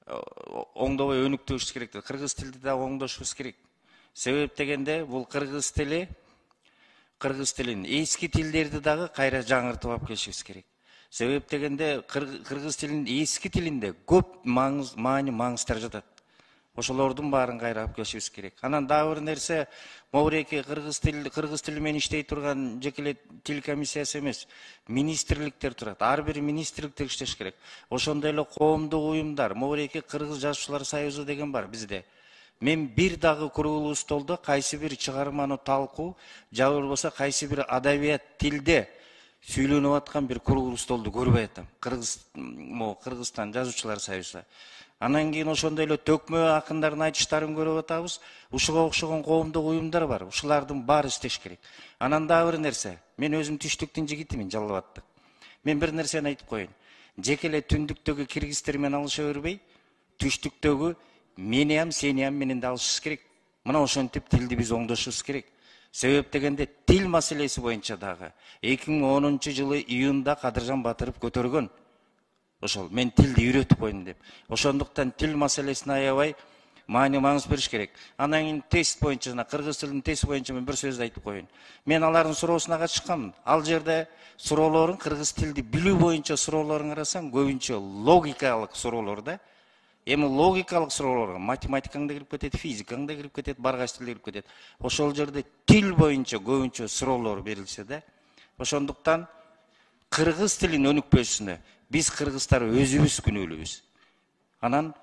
оңдобой өнүктүрүш керек. Кыргыз тилди да оңдошубуз керек. Себеп дегенде бул кыргыз тилин эски тилдерди дагы кайра жаңыртып алып келишибиз керек. Себеп дегенде кыргыз тилинин эски тилинде көп маңыздар жатат. Ошолордун баарын кайра алып келишибиз керек. Анан дагы бир нерсе, могуреки кыргыз тили менен иштей турган жеке эле тил комиссиясы эмес, министрликтер турат. Ар бир министрликтер иштеш керек. Ошондой эле коомдук уюмдар, могуреки Кыргыз Жазуучулар союзу деген бар бизде. Мен бир дагы курулуу столдо кайсы бир чыгарманы талкуу, же болбосо кайсы бир адабият тилде сүйлөнүп аткан бир курулуу столду көрбөй атам. Кыргызстан Жазуучулар союзу. Анан кийин ошондой эле төкмө акындардын айтыштарын көрүп атабыз. Ушуга окшогон коомдук уюмдар бар. Ушулардын баары иштеш керек. Анан дагы бир нерсе, мен өзүм түштүктүн жигитимин, Жалал Абадта. Мен бир нерсени айтып коеюн. Жеке эле түндүктөгү киргиздер менен алыша бербей, түштүктөгү менен менен да алышыбыз керек. Мына ошентип тилди биз оңдошубуз керек. Себеп дегенде тил маселеси боюнча дагы 2010-жылы июнда Кадыржан Батыров көтөргөн. Ошол мен тилди үйрөтүп коеюн деп. Ошондуктан тил маселесине аябай маңыз бериш керек. Анан кийин тест боюнча, жана кыргыз тилинин тест боюнча мен бир сөздү айтып коеюн. Мен алардын суроосуна катышканмын. Ал жерде суроолорун кыргыз тилди билүү боюнча суроолорун карасаң, көбүнчө логикалык суроолор да. Эми логикалык суроолор, математикаң да кирип кетет, физикаң да кирип кетет, баргач тил кирип кетет. Ошол жерде тил боюнча көбүнчө суроолор берилсе да. Ошондуктан кыргыз тилинин өнүкпөсүнө биз кыргыздар өзүбүз күнөөлүүбүз. Анан